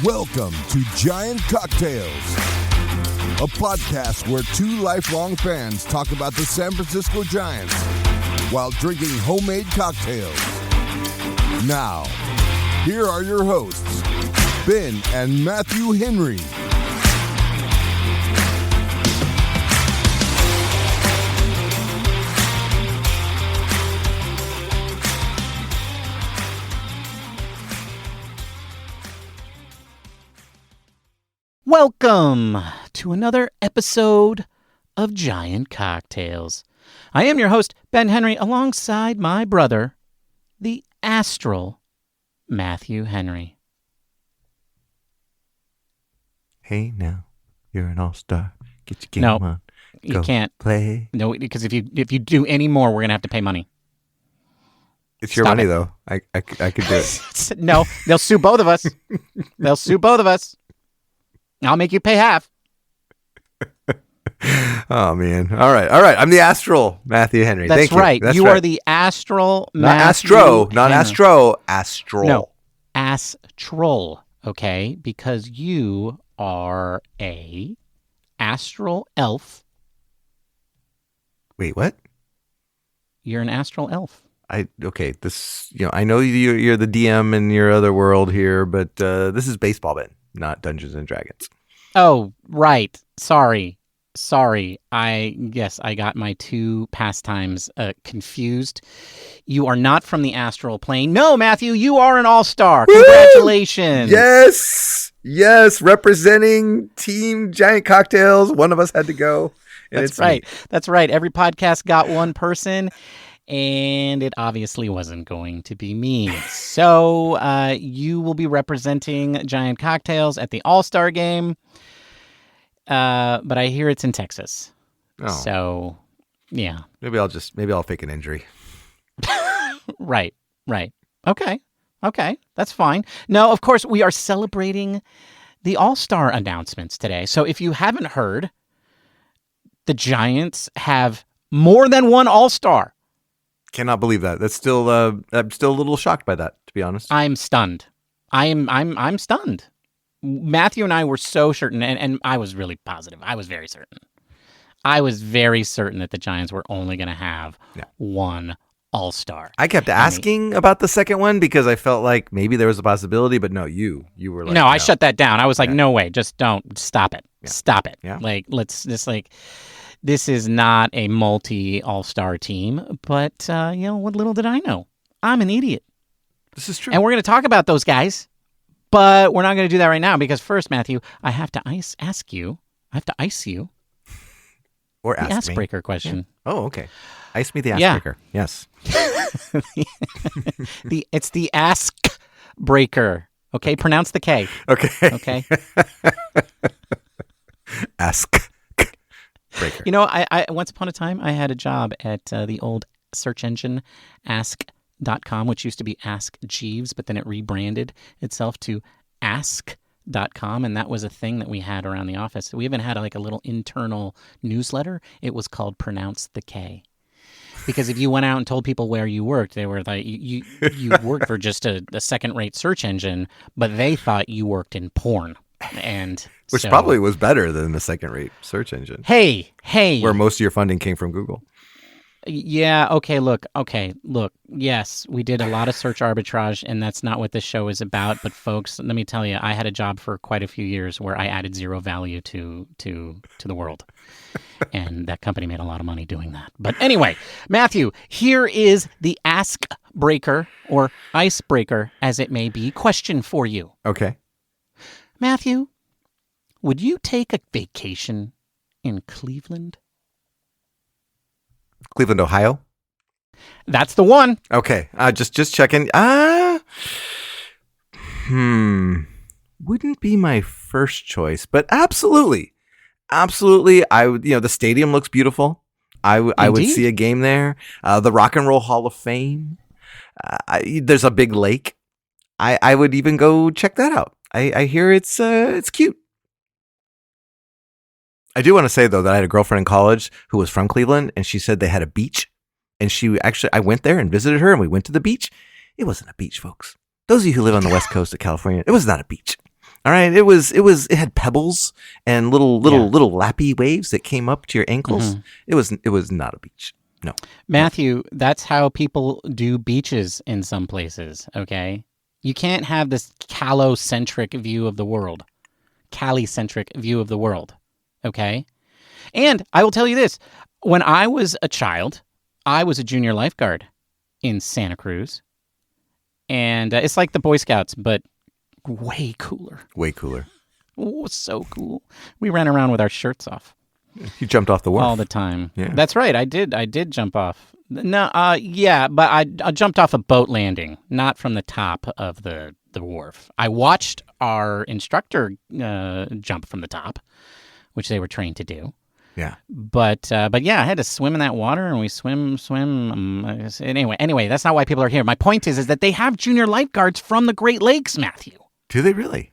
Welcome to Giant Cocktails, a podcast where two lifelong fans talk about the San Francisco Giants while drinking homemade cocktails. Now, here are your hosts, Ben and Matthew Henry. Welcome to another episode of Giant Cocktails. I am your host, Ben Henry, alongside my brother, the astral Matthew Henry. Hey, now, you're an all-star. Get your game on. You can't play. No, because if you do any more, we're going to have to pay money. It's your money, though. I could do it. No, they'll sue both of us. They'll sue both of us. I'll make you pay half. Oh, man. All right. I'm the astral Matthew Henry. That's Thank you. right. That's you right. are the astral Not Matthew astro. Not Henry. astro. Astral. No, astral, okay? Because you are a astral elf. Wait, what? You're an astral elf. Okay. This, I know you're the DM in your other world here, but this is baseball, Ben, not Dungeons and Dragons. Oh, right. Sorry. I got my two pastimes confused. You are not from the astral plane. No, Matthew, you are an all-star. Woo! Congratulations. Yes. Representing Team Giant Cocktails. One of us had to go. That's right. That's right. Every podcast got one person, and it obviously wasn't going to be me. So you will be representing Giant Cocktails at the All-Star Game. But I hear it's in Texas. Oh. So, yeah. Maybe I'll fake an injury. Right. Okay. That's fine. No, of course, we are celebrating the All-Star announcements today. So if you haven't heard, the Giants have more than one All-Star. Cannot believe that. That's still. I'm still a little shocked by that, to be honest. I'm stunned. I'm stunned. Matthew and I were so certain, and I was really positive. I was very certain. That the Giants were only going to have one All-Star. I kept asking about the second one because I felt like maybe there was a possibility, but no, you were like, no, I shut that down. I was like, no way, just don't. Stop it. Yeah. Stop it. Yeah. Like, let's just this is not a multi-All-Star team, but, what little did I know? I'm an idiot. This is true. And we're going to talk about those guys, but we're not going to do that right now because first, Matthew, I have to ice you. Or the ask me. icebreaker question. Yeah. Oh, okay. Ice me the icebreaker. Yeah. Yes. It's the ask breaker. Okay, pronounce the K. Okay. Ask breaker. I once upon a time I had a job at the old search engine ask.com, which used to be Ask Jeeves, but then it rebranded itself to ask.com, and that was a thing that we had around the office. We even had a little internal newsletter. It was called Pronounce the K. Because if you went out and told people where you worked, they were like, you worked for just a second-rate search engine, but they thought you worked in porn. Which probably was better than the second-rate search engine. Hey. Where most of your funding came from Google. Yeah, okay, look. Yes, we did a lot of search arbitrage, and that's not what this show is about. But folks, let me tell you, I had a job for quite a few years where I added zero value to the world. And that company made a lot of money doing that. But anyway, Matthew, here is the ask breaker, or icebreaker, as it may be, question for you. Okay. Matthew, would you take a vacation in Cleveland? Cleveland, Ohio? That's the one. Okay. Just checking. Wouldn't be my first choice, but absolutely. I would, the stadium looks beautiful. I would see a game there. The Rock and Roll Hall of Fame. There's a big lake. I would even go check that out. I hear it's cute. I do want to say, though, that I had a girlfriend in college who was from Cleveland, and she said they had a beach. And I went there and visited her, and we went to the beach. It wasn't a beach, folks. Those of you who live on the west coast of California, it was not a beach. All right, it had pebbles and little lappy waves that came up to your ankles. Mm-hmm. It was not a beach. No. Matthew, that's how people do beaches in some places, okay? You can't have this Cali-centric view of the world. Okay? And I will tell you this. When I was a child, I was a junior lifeguard in Santa Cruz. And it's like the Boy Scouts, but way cooler. Way cooler. Oh, so cool. We ran around with our shirts off. You jumped off the wharf. All the time. Yeah. That's right. I did jump off. No, yeah, but I jumped off a boat landing, not from the top of the wharf. I watched our instructor jump from the top, which they were trained to do. Yeah. But yeah, I had to swim in that water, and we swim. Anyway, that's not why people are here. My point is that they have junior lifeguards from the Great Lakes, Matthew. Do they really?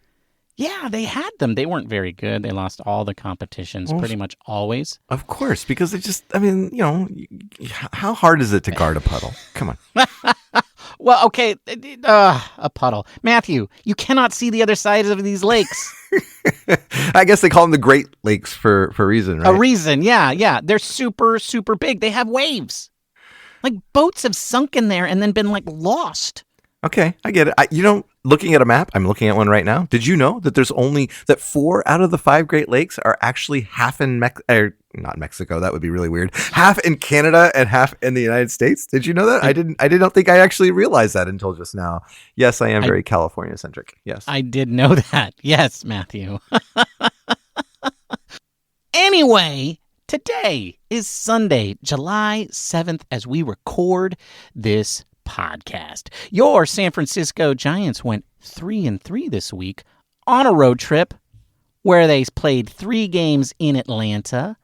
Yeah, they had them. They weren't very good. They lost all the competitions pretty much always. Of course, because they just, I mean, how hard is it to guard a puddle? Come on. Well, okay, a puddle. Matthew, you cannot see the other sides of these lakes. I guess they call them the Great Lakes for a reason, right? A reason, yeah. They're super, super big. They have waves. Like, boats have sunk in there and then been, lost. Okay, I get it. Looking at a map, I'm looking at one right now. Did you know that there's only 4 out of the 5 Great Lakes are actually half in not Mexico? That would be really weird. Half in Canada and half in the United States. Did you know that? I didn't think I actually realized that until just now. Yes, I am very California centric. Yes, I did know that. Yes, Matthew. Anyway, today is Sunday, July 7th, as we record this podcast. Your San Francisco Giants went 3-3 this week on a road trip where they played 3 games in Atlanta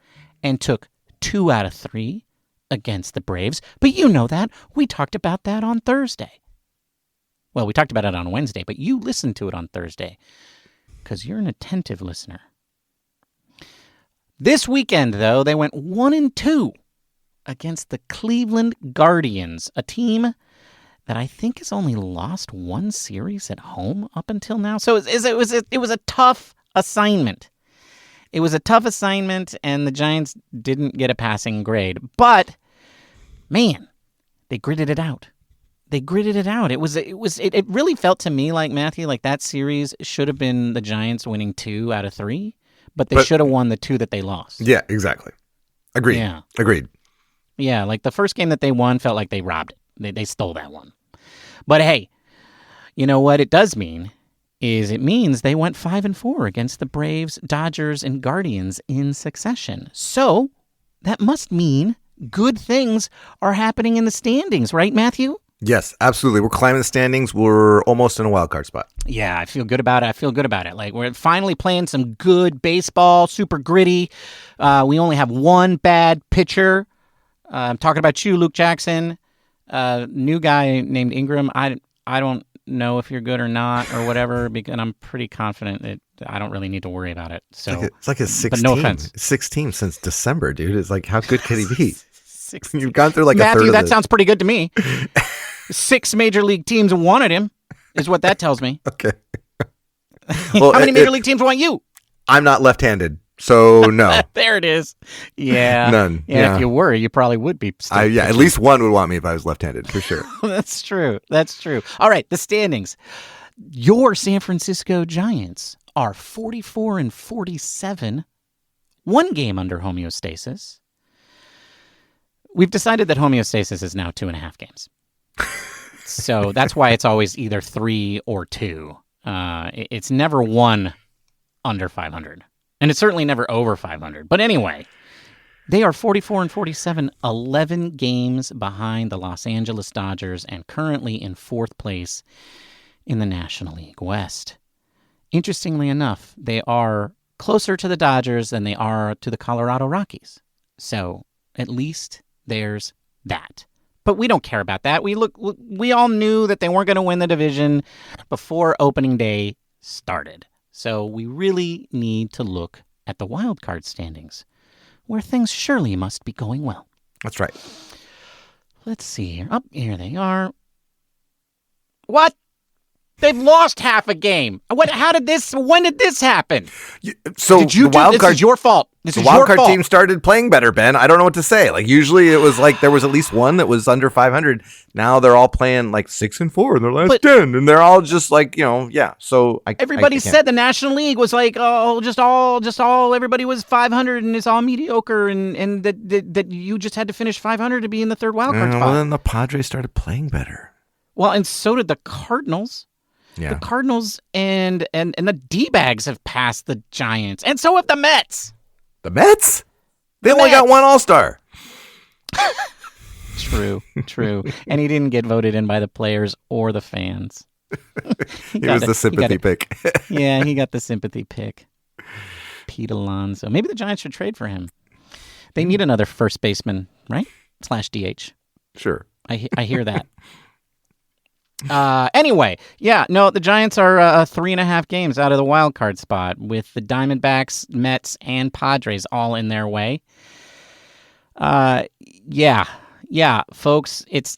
and took 2 out of 3 against the Braves. But you know that. We talked about that on Thursday. Well, we talked about it on Wednesday, but you listened to it on Thursday because you're an attentive listener. This weekend, though, they went 1-2 against the Cleveland Guardians, a team that I think has only lost 1 series at home up until now. So it was a tough assignment. It was a tough assignment, and the Giants didn't get a passing grade. But, man, they gritted it out. It really felt to me like, Matthew, like that series should have been the Giants winning 2 out of 3, but they should have won the 2 that they lost. Yeah, exactly. Agreed. Yeah. Agreed. Yeah, like the first game that they won felt like they robbed it. They stole that one. But hey, you know what it does mean is it means they went 5-4 against the Braves, Dodgers, and Guardians in succession. So that must mean good things are happening in the standings, right, Matthew? Yes, absolutely. We're climbing the standings. We're almost in a wild card spot. Yeah, I feel good about it. Like, we're finally playing some good baseball, super gritty. We only have one bad pitcher. I'm talking about you, Luke Jackson. New guy named Ingram. I don't know if you're good or not or whatever, and I'm pretty confident that I don't really need to worry about it. So it's like his 6th but no team. offense. 6th team since December, dude. It's like, how good could he be? You've gone through Matthew, a third of that this. sounds pretty good to me. 6 major league teams wanted him, is what that tells me. Okay. Well, how many major league teams want you? I'm not left-handed, so no. There it is. Yeah. None. Yeah. If you were, you probably would be. At least one would want me if I was left-handed, for sure. That's true. All right, the standings. Your San Francisco Giants are 44-47, 1 game under homeostasis. We've decided that homeostasis is now 2.5 games. So that's why it's always either 3 or 2. It's never 1 under 500. And it's certainly never over 500. But anyway, they are 44-47, 11 games behind the Los Angeles Dodgers and currently in 4th place in the National League West. Interestingly enough, they are closer to the Dodgers than they are to the Colorado Rockies. So at least there's that. But we don't care about that. We all knew that they weren't going to win the division before opening day started. So we really need to look at the wild card standings, where things surely must be going well. That's right. Let's see here. Here they are. What? They've lost half a game. When did this happen? So Did you the wild card, this is your fault. This the is wild your card fault. team started playing better, Ben. I don't know what to say. Like usually it was like there was at least one that was under 500. Now they're all playing like 6-4 in their last 10, and they're all just like yeah. So everybody said the National League was like just all everybody was 500 and it's all mediocre and that you just had to finish 500 to be in the third wild card spot. Well, then the Padres started playing better. Well, and so did the Cardinals. Yeah. The Cardinals and the D-bags have passed the Giants, and so have the Mets. The Mets? They only got one All-Star. True. And he didn't get voted in by the players or the fans. He was the sympathy pick. Yeah, he got the sympathy pick. Pete Alonso. Maybe the Giants should trade for him. They need another first baseman, right? /DH. Sure. I hear that. Anyway, the Giants are 3.5 games out of the wild card spot with the Diamondbacks, Mets, and Padres all in their way. Folks, it's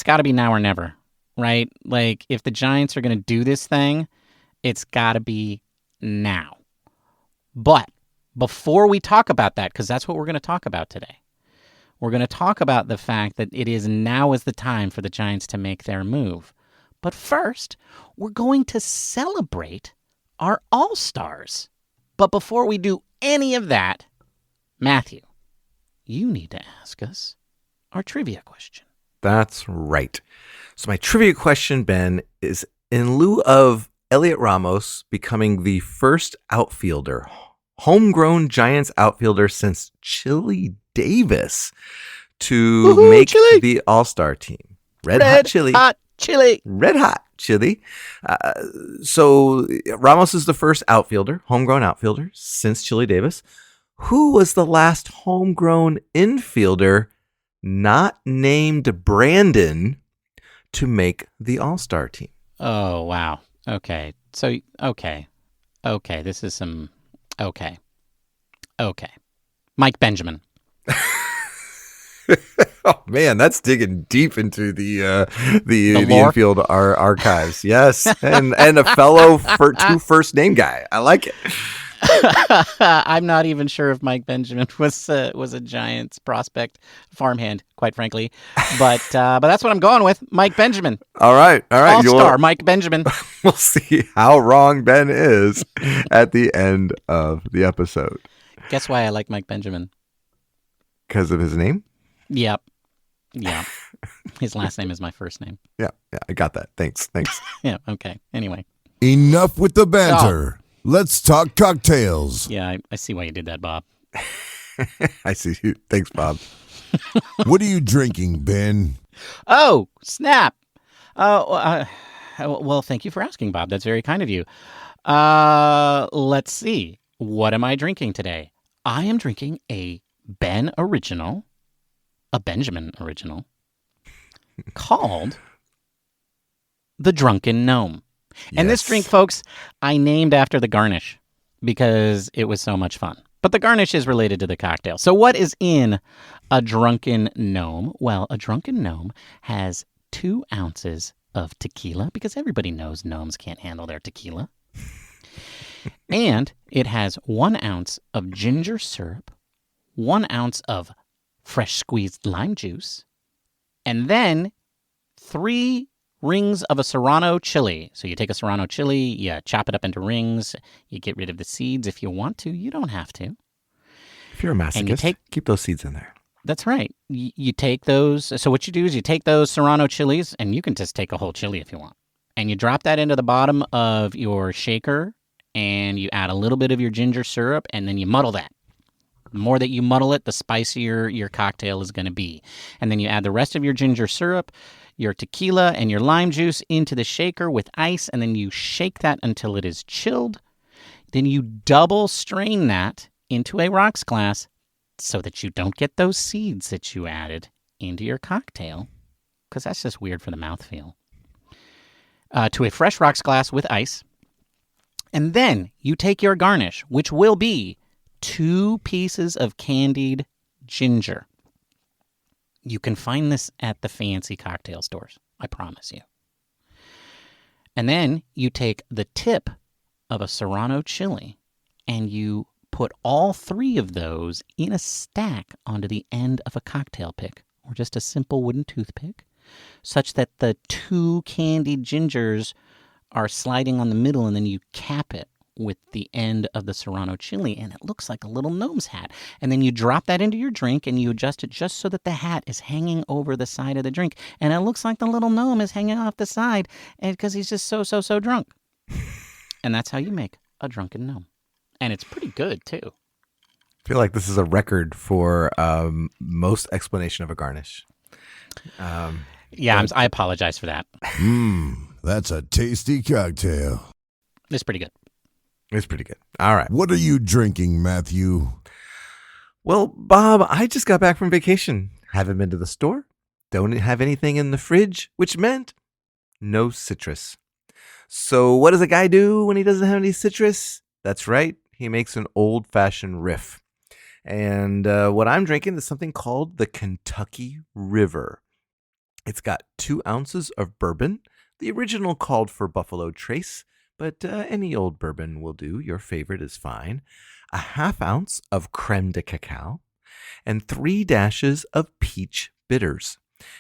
got to be now or never, right? Like if the Giants are going to do this thing, it's got to be now. But before we talk about that, because that's what we're going to talk about today. We're going to talk about the fact that it is now is the time for the Giants to make their move. But first, we're going to celebrate our All-Stars. But before we do any of that, Matthew, you need to ask us our trivia question. That's right. So my trivia question, Ben, is in lieu of Heliot Ramos becoming the first outfielder, homegrown Giants outfielder since Chili Davis to make Chili. the All-Star team. Red hot chili. Red hot chili. So Ramos is the first outfielder, homegrown outfielder since Chili Davis. Who was the last homegrown infielder not named Brandon to make the All-Star team? Oh, wow. Okay. So, okay. This is some... Okay. Mike Benjamin. Oh man, that's digging deep into the lore? infield archives. Yes, and a fellow two first name guy. I like it. I'm not even sure if Mike Benjamin was a Giants prospect, farmhand, quite frankly. But that's what I'm going with. Mike Benjamin. All right. All-star Mike Benjamin. We'll see how wrong Ben is at the end of the episode. Guess why I like Mike Benjamin? Because of his name? Yep. Yeah. His last name is my first name. Yeah, I got that. Thanks. Yeah, okay. Anyway. Enough with the banter. Let's talk cocktails. Yeah, I see why you did that, Bob. I see you. Thanks, Bob. What are you drinking, Ben? Oh, snap. Well, thank you for asking, Bob. That's very kind of you. Let's see. What am I drinking today? I am drinking a Benjamin original, called the Drunken Gnome. And this drink, folks, I named after the Garnish because it was so much fun. But the Garnish is related to the cocktail. So what is in a Drunken Gnome? Well, a Drunken Gnome has 2 ounces of tequila because everybody knows gnomes can't handle their tequila. And it has 1 ounce of ginger syrup, 1 ounce of fresh squeezed lime juice, and then 3 rings of a Serrano chili. So you take a Serrano chili, you chop it up into rings, you get rid of the seeds if you want to. You don't have to. If you're a masochist, keep those seeds in there. That's right. You take those. So what you do is you take those Serrano chilies, and you can just take a whole chili if you want. And you drop that into the bottom of your shaker, and you add a little bit of your ginger syrup, and then you muddle that. The more that you muddle it, the spicier your cocktail is going to be. And then you add the rest of your ginger syrup, your tequila, and your lime juice into the shaker with ice, and then you shake that until it is chilled. Then you double strain that into a rocks glass so that you don't get those seeds that you added into your cocktail, because that's just weird for the mouthfeel. To a fresh rocks glass with ice. And then you take your garnish, which will be 2 pieces of candied ginger. You can find this at the fancy cocktail stores, I promise you. And then you take the tip of a Serrano chili and you put all 3 of those in a stack onto the end of a cocktail pick, or just a simple wooden toothpick, such that the 2 candied gingers are sliding on the middle, and then you cap it with the end of the Serrano chili, and it looks like a little gnome's hat. And then you drop that into your drink, and you adjust it just so that the hat is hanging over the side of the drink, and it looks like the little gnome is hanging off the side, and because he's just so drunk. And that's how you make a drunken gnome. And it's pretty good, too. I feel like this is a record for most explanation of a garnish. I apologize for that. That's a tasty cocktail. It's pretty good. It's pretty good. All right. What are you drinking, Matthew? Well, Bob, I just got back from vacation. Haven't been to the store. Don't have anything in the fridge, which meant no citrus. So what does a guy do when he doesn't have any citrus? That's right. He makes an old-fashioned riff. And what I'm drinking is something called the Kentucky River. It's got 2 ounces of bourbon. The original called for Buffalo Trace, but any old bourbon will do. Your favorite is fine. A 1/2 ounce of creme de cacao and 3 dashes of peach bitters.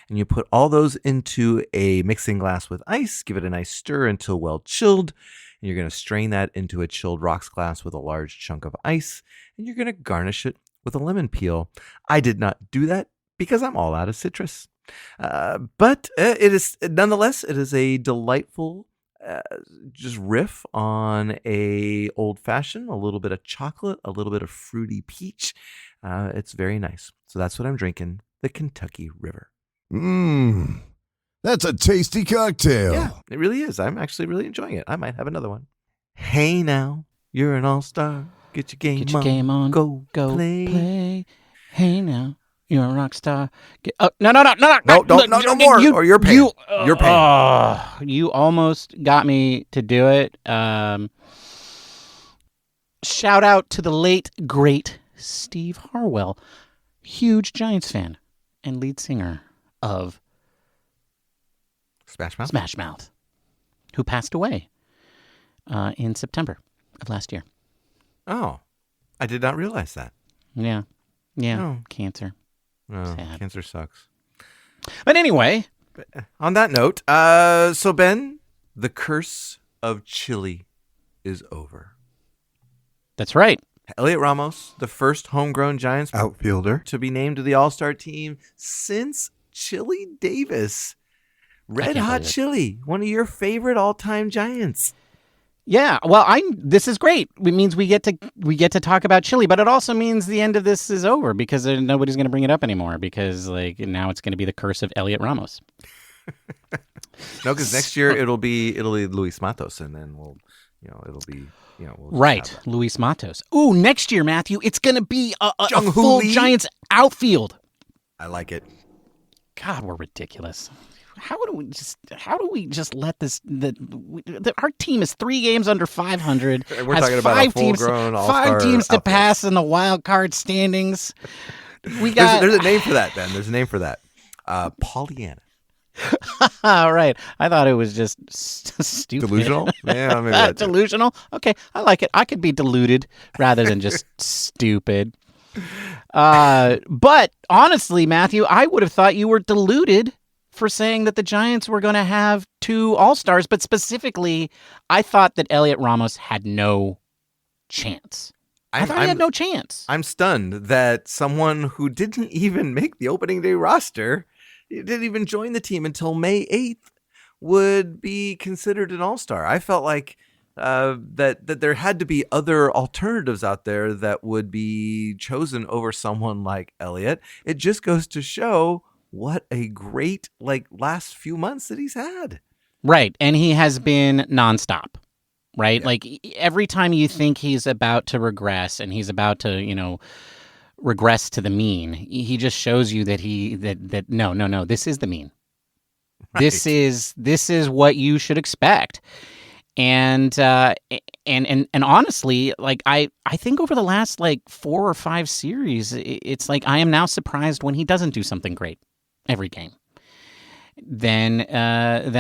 And you put all those into a mixing glass with ice, give it a nice stir until well chilled. And you're going to strain that into a chilled rocks glass with a large chunk of ice. And you're going to garnish it with a lemon peel. I did not do that because I'm all out of citrus. But it is a delightful just riff on a old fashioned, a little bit of chocolate, a little bit of fruity peach. It's very nice. So that's what I'm drinking, the Kentucky River. That's a tasty cocktail. Yeah, it really is. I'm actually really enjoying it. I might have another one. Hey now, you're an all-star. Get your game on. Go play. Hey now, you're a rock star. No more. Or you're paying. You're paying. You almost got me to do it. Shout out to the late, great Steve Harwell, huge Giants fan and lead singer of Smash Mouth, who passed away in September of last year. Oh, I did not realize that. Yeah. Oh. Cancer. Oh, Sad. Cancer sucks. But anyway, on that note, so Ben, the curse of chili is over. That's right. Heliot Ramos, the first homegrown Giants outfielder to be named to the All-Star team since Chili Davis. Red Hot Chili, one of your favorite all-time Giants. Yeah, well, this is great. It means we get to talk about chili, but it also means the end of this is over because nobody's going to bring it up anymore because now it's going to be the curse of Heliot Ramos. No, because next year it'll be Luis Matos, and then we'll right, Luis Matos. Ooh, next year, Matthew, it's going to be a full Giants outfield. I like it. God, we're ridiculous. How do we just let this? Our team is 3 games under 500. We're talking about a full-grown all-star 5 teams to outfield. pass in the wild card standings. We got. There's a name for that, Ben. There's a name for that. Pollyanna. All right. I thought it was just stupid. Delusional? Yeah, maybe that's delusional. Okay, I like it. I could be deluded rather than just stupid. But honestly, Matthew, I would have thought you were deluded for saying that the Giants were going to have 2 All-Stars, but specifically, I thought that Heliot Ramos had no chance. I thought he had no chance. I'm stunned that someone who didn't even make the opening day roster, didn't even join the team until May 8th, would be considered an All-Star. I felt like that there had to be other alternatives out there that would be chosen over someone like Heliot. It just goes to show what a great last few months that he's had. Right. And he has been nonstop. Right. Yeah. Like every time you think he's about to regress and he's about to, regress to the mean, he just shows you that no, this is the mean. Right. This is what you should expect. And honestly, I think over the last 4 or 5 series, it's I am now surprised when he doesn't do something great every game. then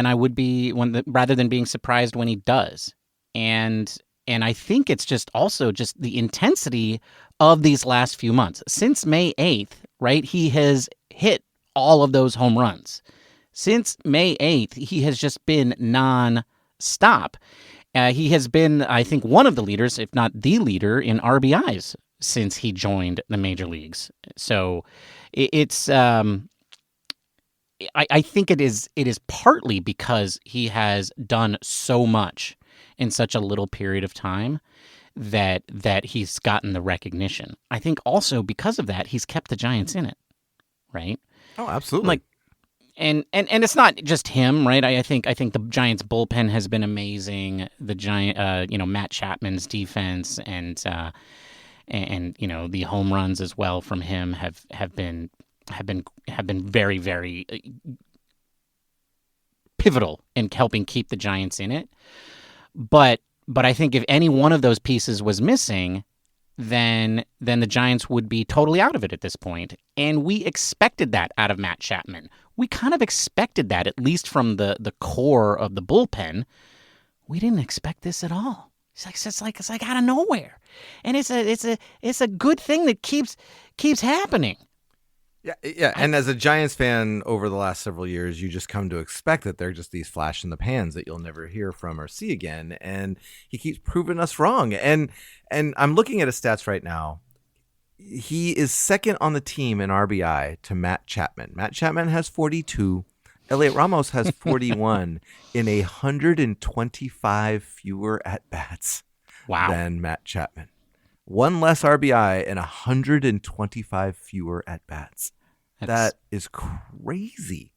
I would be rather than being surprised when he does. And I think it's just also just the intensity of these last few months. Since May 8th, right, he has hit all of those home runs. Since May 8th, he has just been non-stop. He has been, I think, one of the leaders, if not the leader, in RBIs since he joined the major leagues. So it's... I think it is partly because he has done so much in such a little period of time that he's gotten the recognition. I think also because of that, he's kept the Giants in it, right? Oh, absolutely. And it's not just him, right? I think the Giants bullpen has been amazing. The Matt Chapman's defense and the home runs as well from him have been very, very pivotal in helping keep the Giants in it. But I think if any one of those pieces was missing, then the Giants would be totally out of it at this point. And we expected that out of Matt Chapman. We kind of expected that, at least from the core of the bullpen. We didn't expect this at all. It's like out of nowhere. And it's a good thing that keeps happening. Yeah, and as a Giants fan over the last several years, you just come to expect that they're just these flash in the pans that you'll never hear from or see again, and he keeps proving us wrong. And I'm looking at his stats right now. He is second on the team in RBI to Matt Chapman. Matt Chapman has 42. Heliot Ramos has 41 in 125 fewer at-bats than Matt Chapman. One less RBI and 125 fewer at-bats. That is crazy.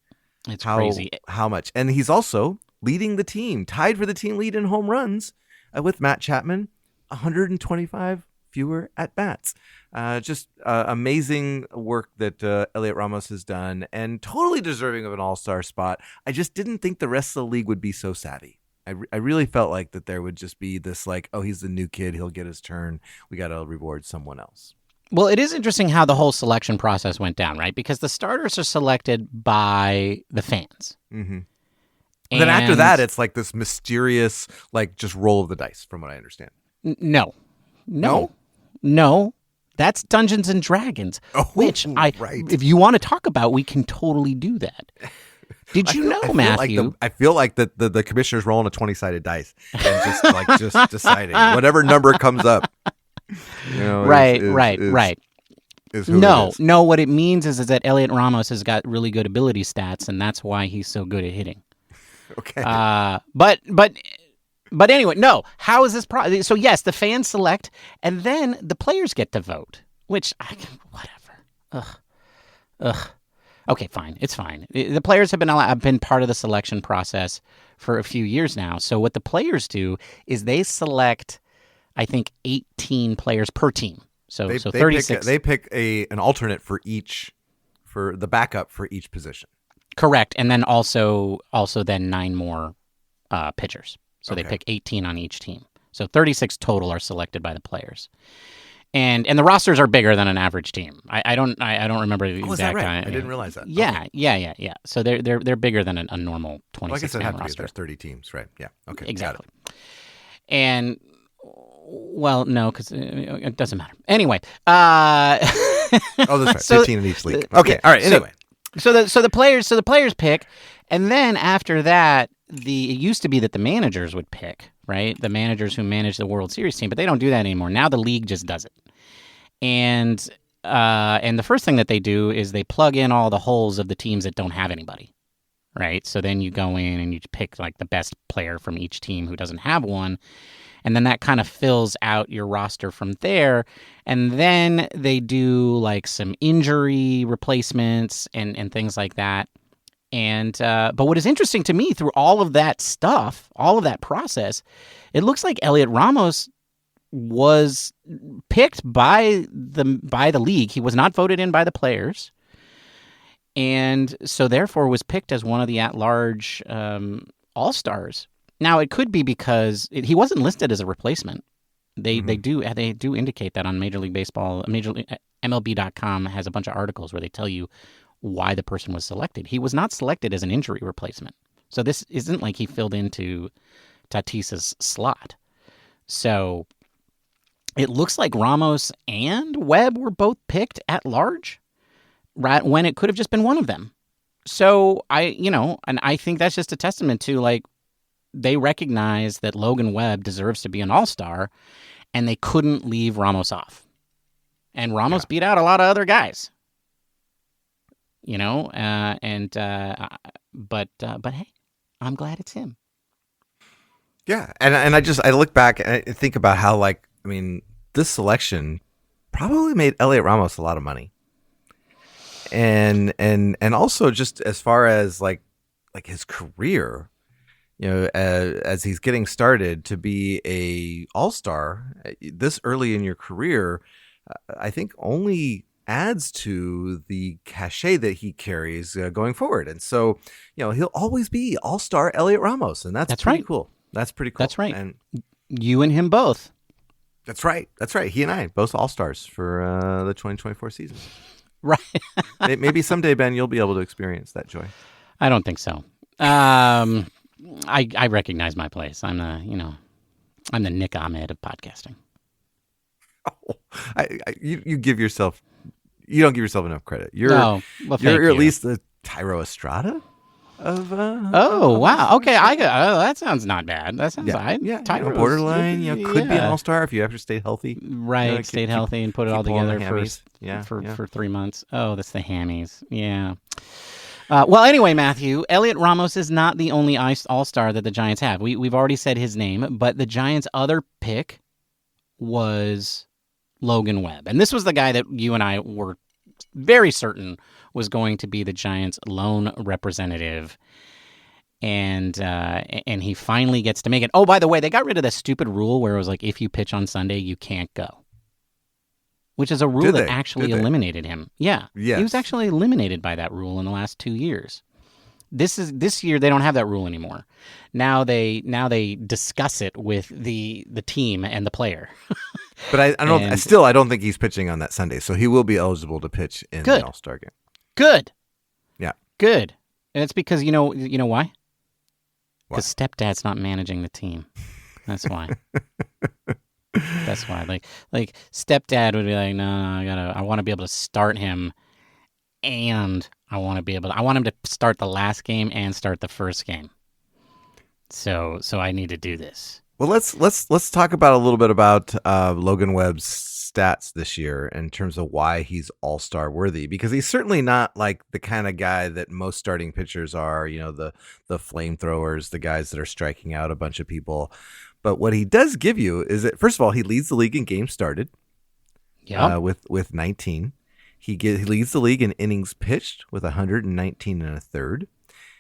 It's crazy. How much? And he's also leading the team, tied for the team lead in home runs with Matt Chapman, 125 fewer at-bats. Just amazing work that Heliot Ramos has done, and totally deserving of an all-star spot. I just didn't think the rest of the league would be so savvy. I really felt like that there would just be this like, oh, he's the new kid. He'll get his turn. We got to reward someone else. Well, it is interesting how the whole selection process went down, right? Because the starters are selected by the fans. Mm-hmm. And then after that, it's like this mysterious, like just roll of the dice, from what I understand. No. That's Dungeons and Dragons, which if you want to talk about, we can totally do that. Did you know, Matthew? I feel like the commissioner's rolling a 20-sided dice and just deciding whatever number comes up. Right. No. What it means is that Heliot Ramos has got really good ability stats, and that's why he's so good at hitting. Okay. But anyway, no. How is this so yes, the fans select, and then the players get to vote. Which whatever. Ugh. Okay, fine. It's fine. The players have been part of the selection process for a few years now. So what the players do is they select, I think, 18 players per team. So 36. They pick an alternate for the backup for each position. Correct, and then also then 9 more pitchers. So They pick 18 on each team. So 36 total are selected by the players. And the rosters are bigger than an average team. I don't remember the exact. Is that right? I didn't realize that. Yeah, okay. Yeah. So they're bigger than a normal 26-man roster. There's 30 teams, right? Yeah. Okay. Exactly. And well, no, because it doesn't matter. Anyway. That's right. 15 in each league. Okay. Yeah, all right. Anyway. So the players pick, and then after that, it used to be that the managers would pick, right? The managers who manage the World Series team, but they don't do that anymore. Now the league just does it. And the first thing that they do is they plug in all the holes of the teams that don't have anybody, right? So then you go in and you pick like the best player from each team who doesn't have one, and then that kind of fills out your roster from there. And then they do like some injury replacements and things like that. And but what is interesting to me through all of that stuff, all of that process, it looks like Heliot Ramos was picked by the league. He was not voted in by the players, and so therefore was picked as one of the at-large all-stars. Now it could be because he wasn't listed as a replacement. They do indicate that on Major League Baseball. MLB.com has a bunch of articles where they tell you why the person was selected. He was not selected as an injury replacement. So this isn't like he filled into Tatis's slot. So it looks like Ramos and Webb were both picked at large, right, when it could have just been one of them. So and I think that's just a testament to, like, they recognize that Logan Webb deserves to be an all-star, and they couldn't leave Ramos off. And Ramos beat out a lot of other guys. But hey, I'm glad it's him. Yeah, and I look back and I think about how, like, I mean, this selection probably made Heliot Ramos a lot of money. And also just as far as like his career, as he's getting started to be a all-star this early in your career, I think only adds to the cachet that he carries going forward. And so, he'll always be all-star Heliot Ramos, and that's pretty right. cool. That's pretty cool. That's right. And you and him both. That's right. He and I, both all-stars for the 2024 season. Right. Maybe someday, Ben, you'll be able to experience that joy. I don't think so. I recognize my place. I'm the Nick Ahmed of podcasting. Oh, you give yourself, you don't give yourself enough credit. You're thank you. At least the Tyro Estrada of. Oh wow! Okay, that sounds not bad. That sounds Tyro's, borderline. Could be an all-star if you ever stayed healthy. Right, stayed healthy and put it all together for 3 months. Oh, that's the hammies. Yeah. Well, anyway, Matthew, Heliot Ramos is not the only all-star that the Giants have. We've already said his name, but the Giants' other pick was Logan Webb. And this was the guy that you and I were very certain was going to be the Giants' lone representative. And he finally gets to make it. Oh, by the way, they got rid of the stupid rule where it was like, if you pitch on Sunday, you can't go. Which is a rule that actually eliminated him. Yeah. Yes. He was actually eliminated by that rule in the last 2 years. This year they don't have that rule anymore. Now they discuss it with the team and the player. But I don't think he's pitching on that Sunday, so he will be eligible to pitch in the All-Star game. Good. Yeah. Good. And it's because you know why? Because stepdad's not managing the team. That's why. That's why. Like stepdad would be like, no, I want to be able to start him, and I want him to start the last game and start the first game. So I need to do this. Well, let's talk about a little bit about Logan Webb's stats this year in terms of why he's all-star worthy, because he's certainly not like the kind of guy that most starting pitchers are, the flamethrowers, the guys that are striking out a bunch of people. But what he does give you is that, first of all, he leads the league in games started. Yeah. With 19. He leads the league in innings pitched with 119 and a third.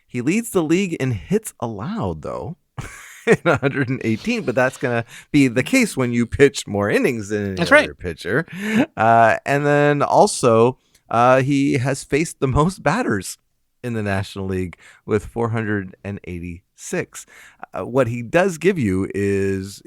He leads the league in hits allowed, though, in 118. But that's going to be the case when you pitch more innings than any other pitcher. And then also, he has faced the most batters in the National League with 486. What he does give you is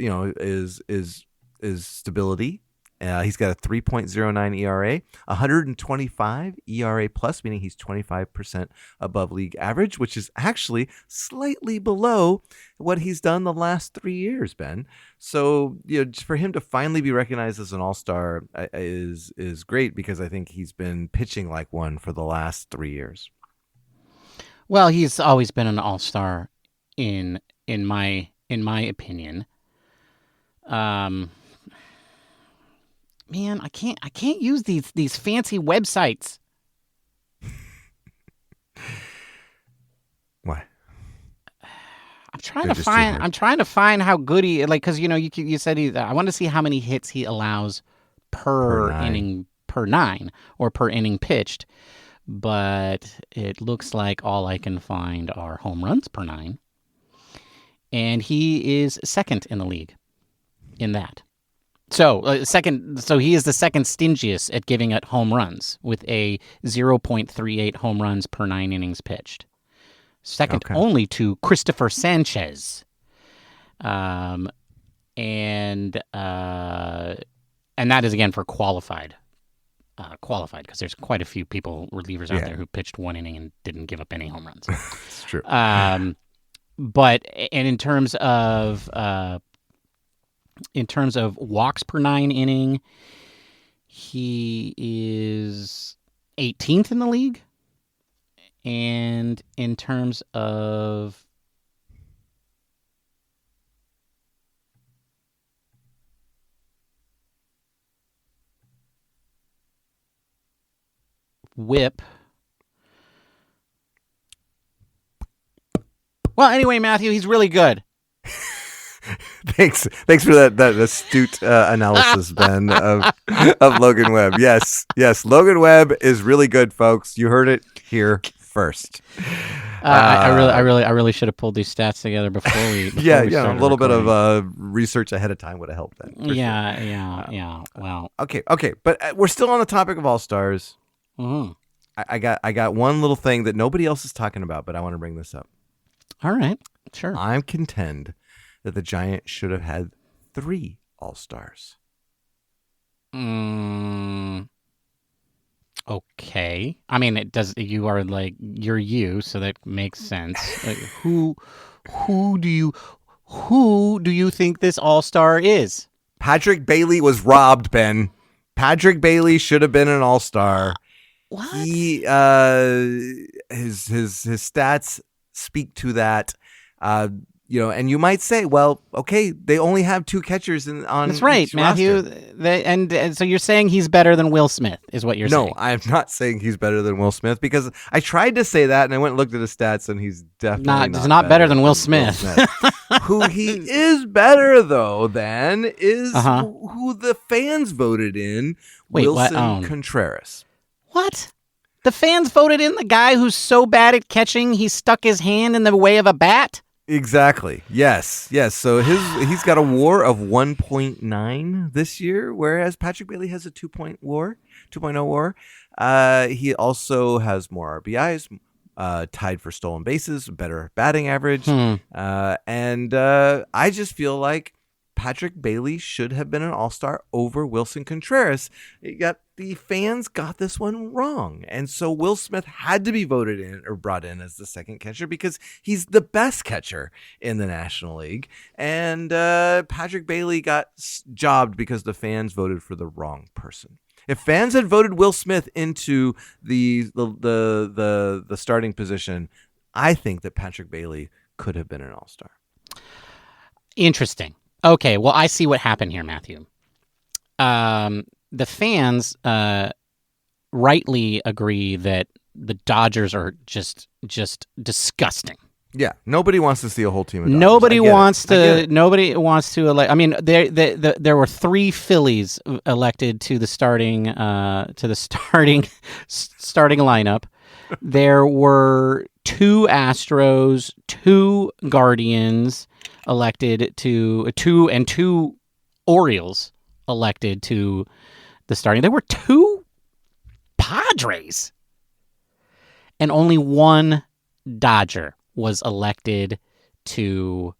stability. He's got a 3.09 ERA, 125 ERA plus, meaning he's 25% above league average, which is actually slightly below what he's done the last 3 years, Ben. So, for him to finally be recognized as an all-star is great, because I think he's been pitching like one for the last 3 years. Well, he's always been an all-star in my opinion. Man, I can't use these fancy websites. Why? I'm trying to find how good he, like, because you said I want to see how many hits he allows per inning, per 9, or per inning pitched. But it looks like all I can find are home runs per 9. And he is second in the league in that. So he is the second stingiest at giving out home runs with a 0.38 home runs per 9 innings pitched. Second only to Christopher Sanchez. And that is again for qualified qualified because there's quite a few relievers out there who pitched one inning and didn't give up any home runs. It's true. But in terms of walks per 9 inning, he is 18th in the league. And in terms of whip. Well, anyway, Matthew, he's really good. Thanks for that astute analysis, Ben, of Logan Webb. Yes, Logan Webb is really good, folks. You heard it here first. I really should have pulled these stats together before we. A little bit of research ahead of time would have helped that. Yeah. Well, okay, but we're still on the topic of All Stars. Mm-hmm. I got one little thing that nobody else is talking about, but I want to bring this up. All right, sure. I'm contend that the Giants should have had 3 All Stars. Okay. I mean, it does. You are you're you, so that makes sense. Who do you think this All-Star is? Patrick Bailey was robbed, Ben. Patrick Bailey should have been an All-Star. What? He his stats speak to that. And you might say, well, okay, they only have 2 catchers on. That's right, Matthew. And so you're saying he's better than Will Smith, is what you're saying? No, I'm not saying he's better than Will Smith, because I tried to say that, and I went and looked at his stats, and he's definitely not better than Will Smith. Who he is better though than is who the fans voted in. Wilson Contreras. What? The fans voted in the guy who's so bad at catching he stuck his hand in the way of a bat? Exactly. Yes. So he's got a WAR of 1.9 this year, whereas Patrick Bailey has a 2.0 WAR. He also has more RBIs, tied for stolen bases, better batting average. And I just feel like Patrick Bailey should have been an All-Star over Wilson Contreras. The fans got this one wrong. And so Will Smith had to be voted in or brought in as the second catcher because he's the best catcher in the National League. And Patrick Bailey got jobbed because the fans voted for the wrong person. If fans had voted Will Smith into the starting position, I think that Patrick Bailey could have been an All-Star. Interesting. Okay, well, I see what happened here, Matthew. The fans rightly agree that the Dodgers are just disgusting. Yeah, nobody wants to see a whole team of Dodgers. Nobody wants to elect. I mean, there were 3 Phillies elected to the starting starting lineup. There were 2 Astros, 2 Guardians elected to 2 Orioles elected to the starting. There were 2 Padres, and only 1 Dodger was elected to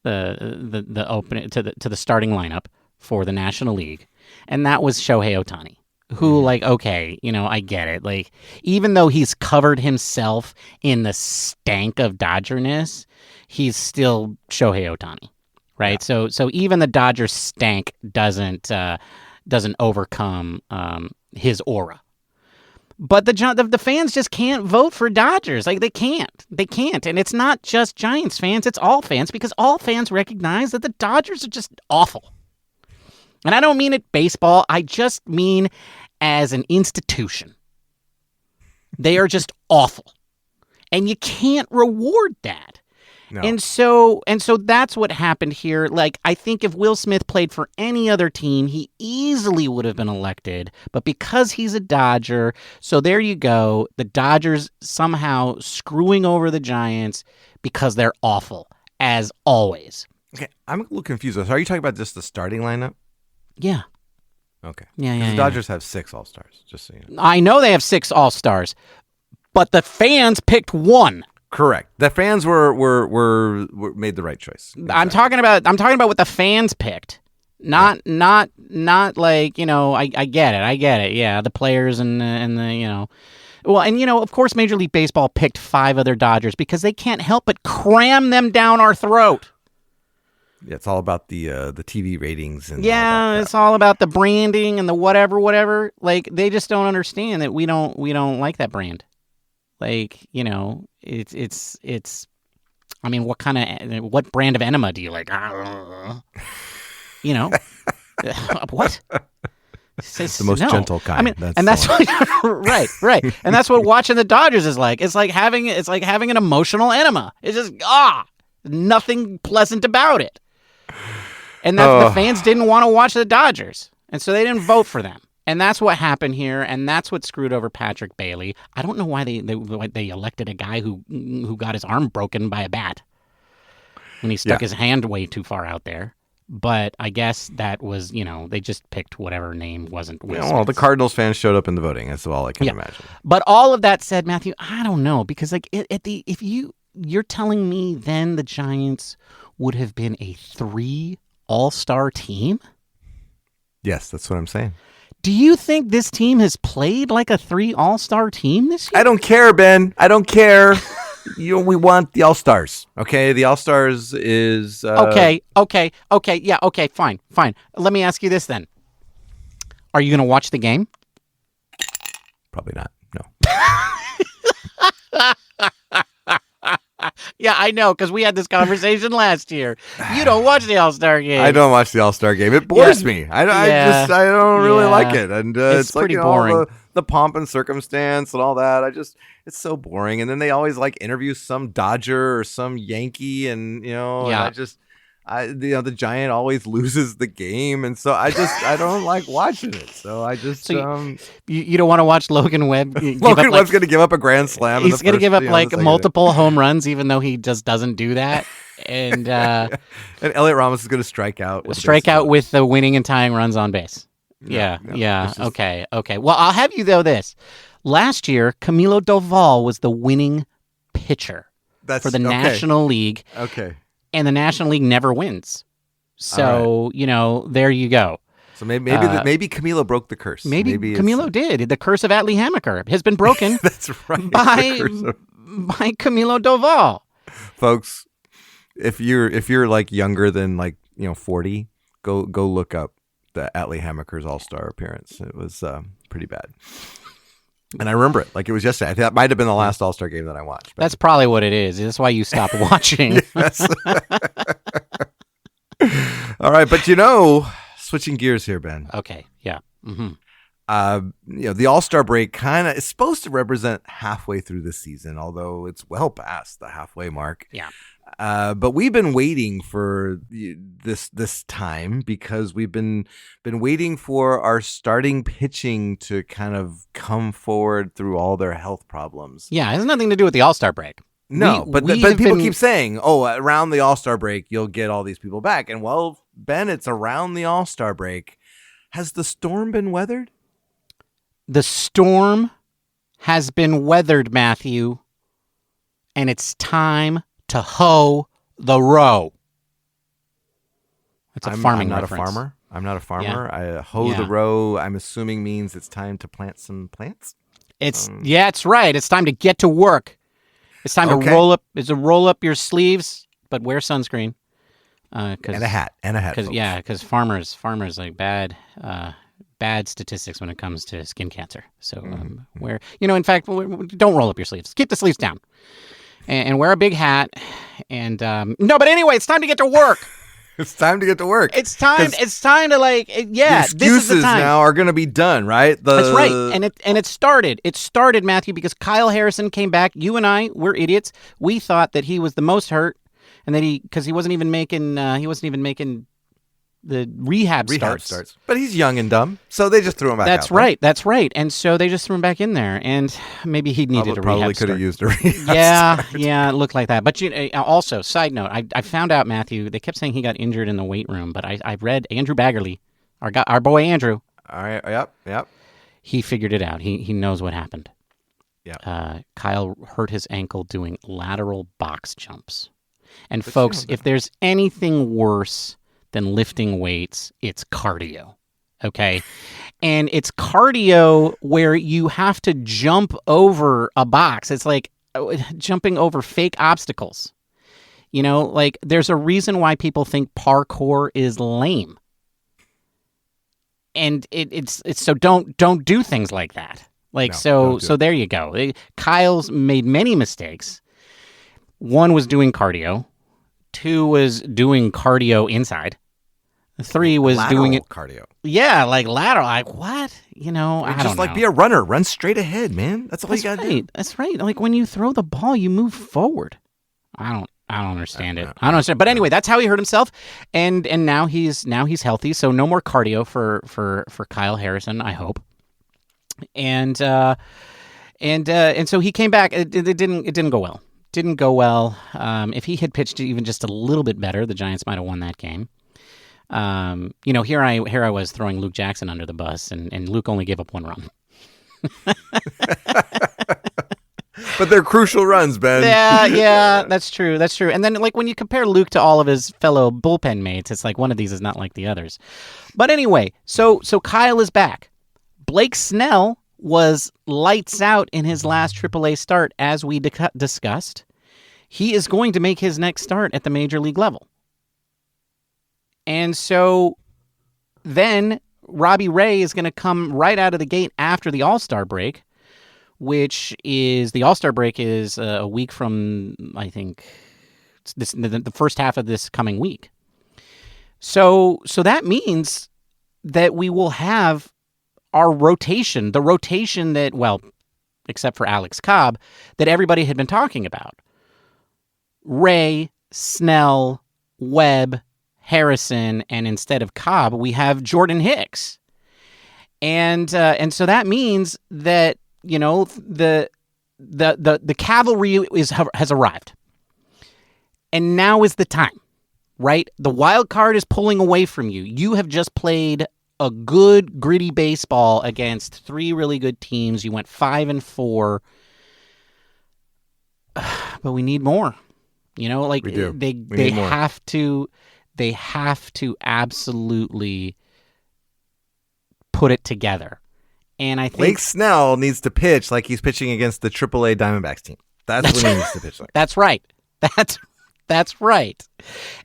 the open to the starting lineup for the National League, and that was Shohei Ohtani, who okay, I get it. Even though he's covered himself in the stank of Dodgerness, he's still Shohei Ohtani, right? Yeah. So even the Dodgers stank doesn't overcome his aura. But the fans just can't vote for Dodgers. They can't, and it's not just Giants fans; it's all fans, because all fans recognize that the Dodgers are just awful. And I don't mean it baseball; I just mean as an institution. They are just awful, and you can't reward that. No. And so that's what happened here. I think if Will Smith played for any other team, he easily would have been elected. But because he's a Dodger, so there you go. The Dodgers somehow screwing over the Giants because they're awful, as always. Okay, I'm a little confused. So are you talking about just the starting lineup? Yeah. Okay. Yeah. The Dodgers have 6 All-Stars, just so you know. I know they have 6 All-Stars, but the fans picked 1. Correct. The fans were made the right choice. Exactly. I'm talking about what the fans picked. Not like, I get it. Yeah, the players and the. Well, and, of course, Major League Baseball picked 5 other Dodgers because they can't help but cram them down our throat. Yeah, it's all about the TV ratings and it's all about the branding and the whatever. Like, they just don't understand that we don't like that brand. Like, it's. I mean, what brand of enema do you like? What? The most gentle kind. I mean, that's what, right. And that's what watching the Dodgers is like. It's like having an emotional enema. It's just nothing pleasant about it. And the fans didn't want to watch the Dodgers, and so they didn't vote for them. And that's what happened here, and that's what screwed over Patrick Bailey. I don't know why they elected a guy who got his arm broken by a bat when he stuck his hand way too far out there. But I guess that was, they just picked whatever name wasn't Will Smith. Well, the Cardinals fans showed up in the voting. That's all I can imagine. But all of that said, Matthew, I don't know, because like if you're telling me then the Giants would have been a 3 all-star team? Yes, that's what I'm saying. Do you think this team has played like a 3 all-star team this year? I don't care, Ben. I don't care. We want the All-Stars, okay? The All-Stars is... Okay, yeah, okay, fine. Let me ask you this then. Are you going to watch the game? Probably not, no. Yeah, I know, because we had this conversation last year. You don't watch the All-Star game. I don't watch the All-Star game. It bores me. I don't really like it. And it's pretty like, boring. All the pomp and circumstance and all that. It's so boring. And then they always like interview some Dodger or some Yankee, and the Giant always loses the game, and so I don't like watching it. So I just you don't want to watch Logan Webb. Logan Webb's going to give up a grand slam. He's going to give up multiple home runs, even though he just doesn't do that. And and Heliot Ramos is going to strike out with the winning and tying runs on base. Yeah. Okay. Well, I'll have you though this. Last year, Camilo Doval was the winning pitcher for the National League. Okay. And the National League never wins. So, there you go. So maybe Camilo broke the curse. Maybe Camilo did. The curse of Atlee Hammaker has been broken. That's right. By Camilo Doval. Folks, if you're like younger than 40, go look up the Atlee Hammaker's All-Star appearance. It was pretty bad. And I remember it like it was yesterday. That might have been the last All-Star game that I watched. But... That's probably what it is. That's why you stopped watching. All right, but switching gears here, Ben. Okay, yeah. Mm-hmm. The All-Star break kind of is supposed to represent halfway through the season, although it's well past the halfway mark. Yeah. But we've been waiting for this time because we've been waiting for our starting pitching to kind of come forward through all their health problems. Yeah, it has nothing to do with the All-Star break. No, but people keep saying, around the All-Star break, you'll get all these people back. And well, Ben, it's around the All-Star break. Has the storm been weathered? The storm has been weathered, Matthew, and it's time to hoe the row. That's a farming reference. I'm not a farmer. Yeah. Hoe the row, I'm assuming means it's time to plant some plants. It's right. It's time to get to work. It's time to roll up your sleeves, but wear sunscreen. And a hat. Because farmers like bad statistics when it comes to skin cancer. So in fact, don't roll up your sleeves. Keep the sleeves down. And wear a big hat. And but anyway, it's time to get to work. It's time to get to work. It's time to the this is the time. Now are going to be done, right? That's right. And it started. It started, Matthew, because Kyle Harrison came back. You and I, we're idiots. We thought that he was the most hurt, and that he wasn't even making the rehab starts. But he's young and dumb, so they just threw him back out. That's right. And so they just threw him back in there, and maybe he needed a rehab Probably could have used a rehab start. Yeah, it looked like that. But also, side note, I found out, Matthew, they kept saying he got injured in the weight room, but I read Andrew Baggerly, our boy Andrew. All right, yep. He figured it out. He knows what happened. Yeah. Kyle hurt his ankle doing lateral box jumps. And folks, if there's anything worse than lifting weights. It's cardio. Okay. And it's cardio where you have to jump over a box. It's like jumping over fake obstacles. You know, like there's a reason why people think parkour is lame. And it's so don't do things like that. Like, no, so there you go. Kyle's made many mistakes. 1 was doing cardio. 2 was doing cardio inside. 3 was lateral doing it cardio. Yeah, like lateral. Like what? You know, I don't know. Just like be a runner, run straight ahead, man. That's all you gotta do. That's right. Like when you throw the ball, you move forward. I don't understand it. I don't understand. But anyway, that's how he hurt himself, and now he's healthy. So no more cardio for Kyle Harrison, I hope. And so he came back. It didn't go well. Didn't go well. If he had pitched even just a little bit better, the Giants might have won that game. You know, here I was throwing Luke Jackson under the bus, and Luke only gave up 1 run. But they're crucial runs, Ben. Yeah, that's true. And then, like, when you compare Luke to all of his fellow bullpen mates, it's like one of these is not like the others. But anyway, so Kyle is back. Blake Snell was lights out in his last AAA start, as we discussed. He is going to make his next start at the major league level. And so then Robbie Ray is going to come right out of the gate after the All-Star break, which is the All-Star break is a week from, I think, the first half of this coming week. So that means that we will have our rotation, the rotation that, well, except for Alex Cobb, that everybody had been talking about. Ray, Snell, Webb, Harrison, and instead of Cobb, we have Jordan Hicks. And so that means that, you know, the cavalry has arrived. And now is the time, right? The wild card is pulling away from you. You have just played a good, gritty baseball against 3 really good teams. You went 5-4. But we need more. You know, like they have to absolutely put it together. And I think Blake Snell needs to pitch like he's pitching against the AAA Diamondbacks team. That's what he needs to pitch like. That's right. That's right.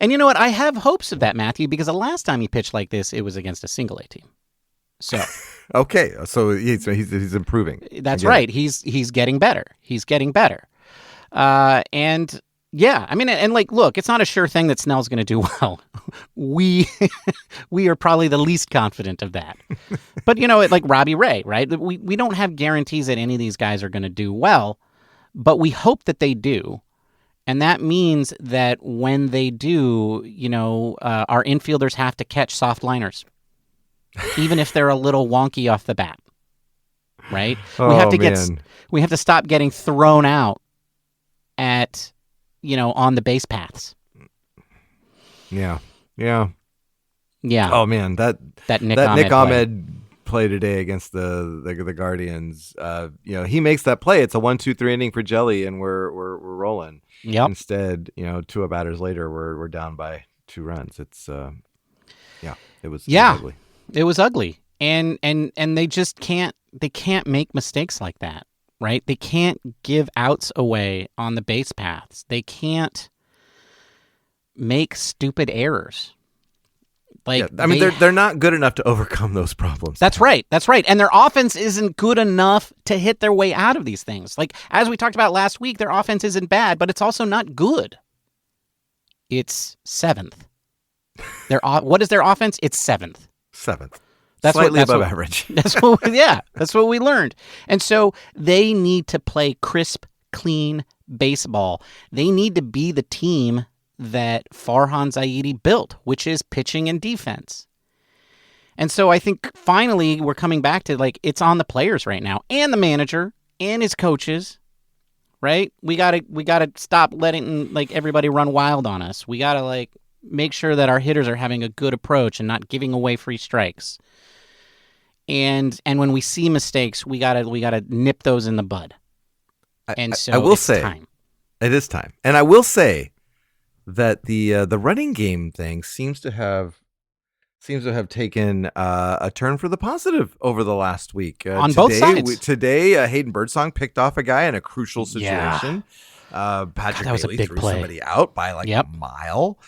And you know what? I have hopes of that, Matthew, because the last time he pitched like this, it was against a single-A team. So okay, so he's improving. That's right. He's getting better. He's getting better. And yeah, I mean, and like, look, it's not a sure thing that Snell's going to do well. We are probably the least confident of that. But you know, like Robbie Ray, right? We don't have guarantees that any of these guys are going to do well, but we hope that they do. And that means that when they do, you know, our infielders have to catch soft liners, even if they're a little wonky off the bat, right? We have to stop getting thrown out at, you know, on the base paths. Yeah. Oh man, that Nick Ahmed play today against the Guardians. You know, he makes that play. It's a 1-2-3 inning for Jelly, and we're rolling. Yep. Instead, you know, 2 batters later, we're down by 2 runs. It's it was ugly. It was ugly, and they just can't make mistakes like that. Right? They can't give outs away on the base paths. They can't make stupid errors. Like, I mean, they're not good enough to overcome those problems. That's right. And their offense isn't good enough to hit their way out of these things. Like, as we talked about last week, their offense isn't bad, but it's also not good. It's 7th. What is their offense? It's 7th. 7th. That's slightly above average. That's what we learned. And so they need to play crisp, clean baseball. They need to be the team that Farhan Zaidi built, which is pitching and defense. And so I think finally we're coming back to, like, it's on the players right now and the manager and his coaches, right? We gotta stop letting, like, everybody run wild on us. We gotta, like, make sure that our hitters are having a good approach and not giving away free strikes. And when we see mistakes, we gotta nip those in the bud. And so I will say, time. It is time. And I will say that the running game thing seems to have taken a turn for the positive over the last week. On both sides. Today, Hayden Birdsong picked off a guy in a crucial situation. Patrick that was a Bailey big threw play. somebody out by like a mile.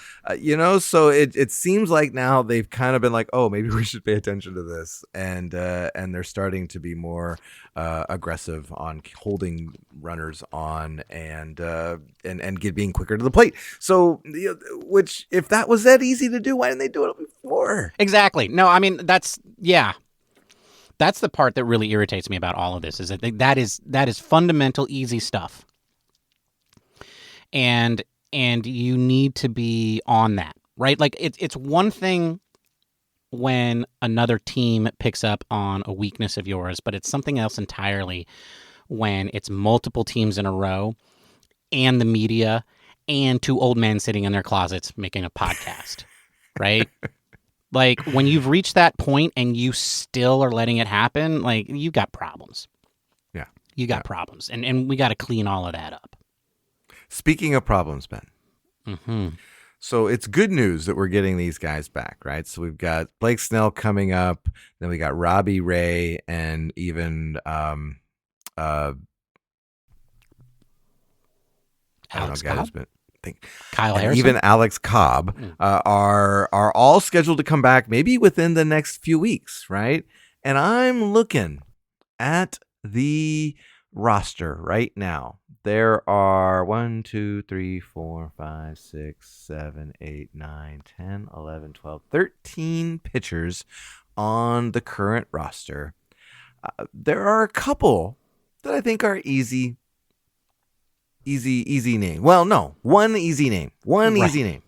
So it seems like now they've kind of been like, oh, maybe we should pay attention to this, and they're starting to be more aggressive on holding runners on and being quicker to the plate. So, which if that was that easy to do, why didn't they do it before? Exactly. No, I mean that's the part that really irritates me about all of this is that is fundamental easy stuff. And you need to be on that, right? Like it's one thing when another team picks up on a weakness of yours, but it's something else entirely when it's multiple teams in a row and the media and two old men sitting in their closets making a podcast, right? Like when you've reached that point and you still are letting it happen, like you got problems. Yeah. You got problems. And we got to clean all of that up. Speaking of problems, Ben. Mm-hmm. So it's good news that we're getting these guys back, right? So we've got Blake Snell coming up, then we got Robbie Ray, and even Alex Cobb? Kyle Harrison? Even Alex Cobb are all scheduled to come back maybe within the next few weeks, right? And I'm looking at the roster right now. There are 1, 2, 3, 4, 5, 6, 7, 8, 9, 10, 11, 12, 13 pitchers on the current roster. There are a couple that I think are easy name. Well, no, one easy name. Easy name.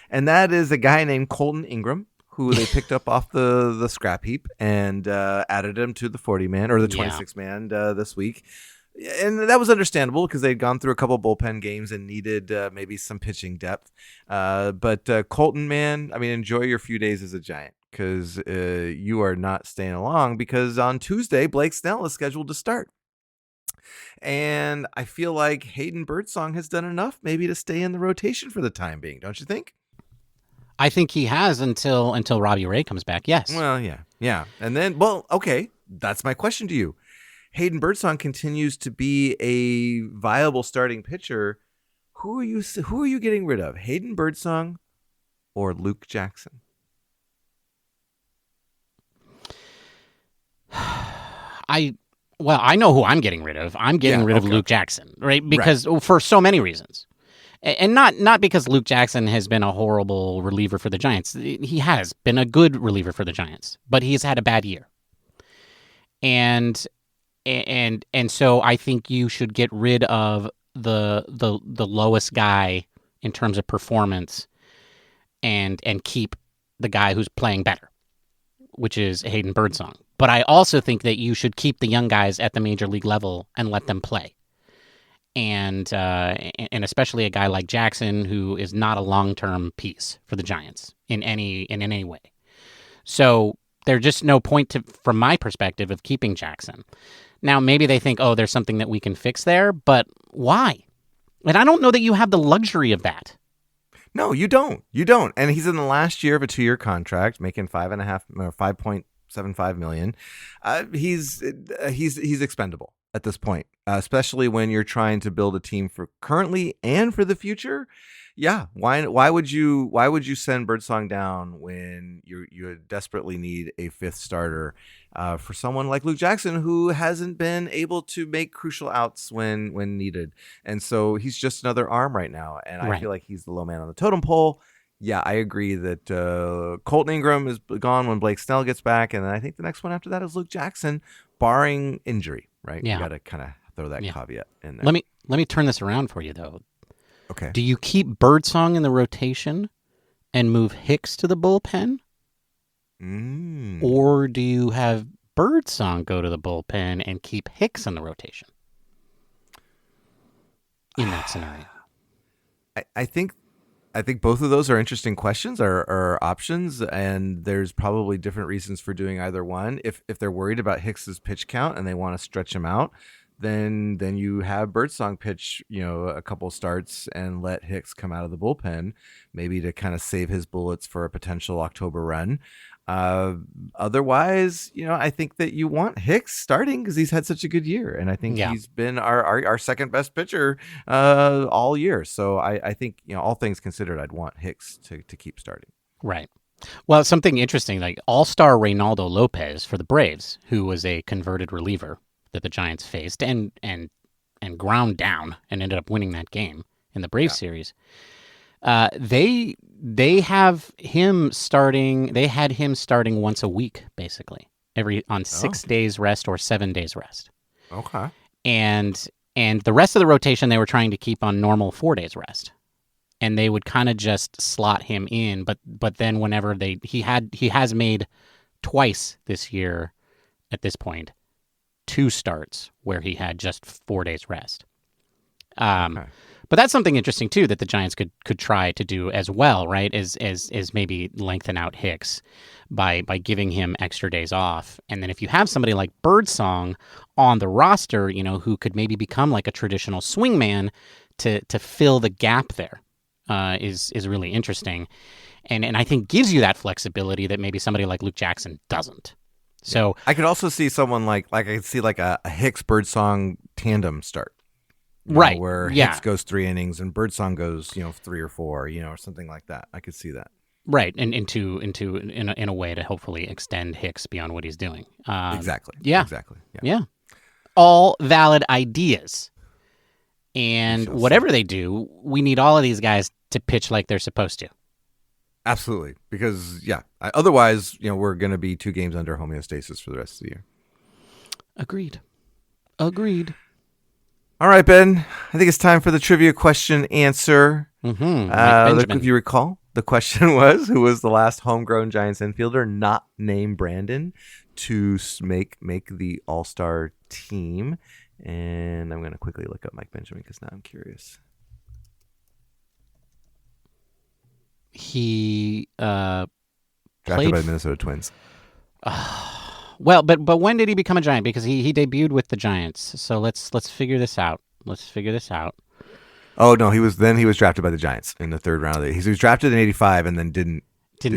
And that is a guy named Colton Ingram, who they picked up off the scrap heap and added him to the 40-man or the 26-man this week. And that was understandable because they'd gone through a couple bullpen games and needed maybe some pitching depth. But Colton, man, I mean, enjoy your few days as a Giant because you are not staying along because on Tuesday, Blake Snell is scheduled to start. And I feel like Hayden Birdsong has done enough maybe to stay in the rotation for the time being, don't you think? I think he has until Robbie Ray comes back, yes. Well, yeah. And then, well, okay, that's my question to you. Hayden Birdsong continues to be a viable starting pitcher. Who are you getting rid of? Hayden Birdsong or Luke Jackson? I know who I'm getting rid of. I'm getting rid of Luke Jackson, right? Because for so many reasons. And not because Luke Jackson has been a horrible reliever for the Giants. He has been a good reliever for the Giants, but he's had a bad year. And so I think you should get rid of the lowest guy in terms of performance and keep the guy who's playing better, which is Hayden Birdsong. But I also think that you should keep the young guys at the major league level and let them play. And especially a guy like Jackson, who is not a long-term piece for the Giants in any way. So there's just no point from my perspective of keeping Jackson. Now, maybe they think, oh, there's something that we can fix there, but why? And I don't know that you have the luxury of that. No, you don't. And he's in the last year of a 2-year contract, making $5.75 million. He's expendable at this point, especially when you're trying to build a team for currently and for the future. Yeah, why would you send Birdsong down when you desperately need a fifth starter for someone like Luke Jackson, who hasn't been able to make crucial outs when needed, and so he's just another arm right now, and I feel like he's the low man on the totem pole. Yeah, I agree that Colton Ingram is gone when Blake Snell gets back, and then I think the next one after that is Luke Jackson, barring injury. Right? Yeah, you got to kind of throw that caveat in there. Let me turn this around for you though. Okay. Do you keep Birdsong in the rotation and move Hicks to the bullpen? Or do you have Birdsong go to the bullpen and keep Hicks in the rotation? In that scenario. I think both of those are interesting questions, are options, and there's probably different reasons for doing either one. If they're worried about Hicks's pitch count and they want to stretch him out, then you have Birdsong pitch, a couple starts and let Hicks come out of the bullpen, maybe to kind of save his bullets for a potential October run. Otherwise, I think that you want Hicks starting because he's had such a good year, and I think he's been our second best pitcher all year. So I think, all things considered, I'd want Hicks to keep starting. Right. Well, something interesting, like all-star Reynaldo Lopez for the Braves, who was a converted reliever that the Giants faced and ground down and ended up winning that game in the Braves series. They have him starting. They had him starting once a week, basically, on 6 days rest or 7 days rest. Okay. And the rest of the rotation they were trying to keep on normal 4 days rest, and they would kind of just slot him in. But then whenever he has made twice this year, at this point, 2 starts where he had just 4 days rest. Okay. But that's something interesting too that the Giants could try to do as well, right? Is maybe lengthen out Hicks by giving him extra days off, and then if you have somebody like Birdsong on the roster, who could maybe become like a traditional swingman to fill the gap there, is really interesting, and I think gives you that flexibility that maybe somebody like Luke Jackson doesn't. So I could also see someone like I could see like a Hicks Birdsong tandem start. Right. Where Hicks goes 3 innings and Birdsong goes, 3 or 4, or something like that. I could see that. Right. And in a way to hopefully extend Hicks beyond what he's doing. Exactly. Yeah. Exactly. Yeah. All valid ideas. And whatever they do, we need all of these guys to pitch like they're supposed to. Absolutely. Because, otherwise, we're going to be 2 games under homeostasis for the rest of the year. Agreed. All right, Ben. I think it's time for the trivia question answer. If you recall, the question was, who was the last homegrown Giants infielder not named Brandon to make the All-Star team? And I'm going to quickly look up Mike Benjamin because now I'm curious. He drafted by Minnesota Twins. Well, but when did he become a Giant? Because he debuted with the Giants. So let's figure this out. Oh no, he was drafted by the Giants in the 3rd round. He was drafted in '85 and then didn't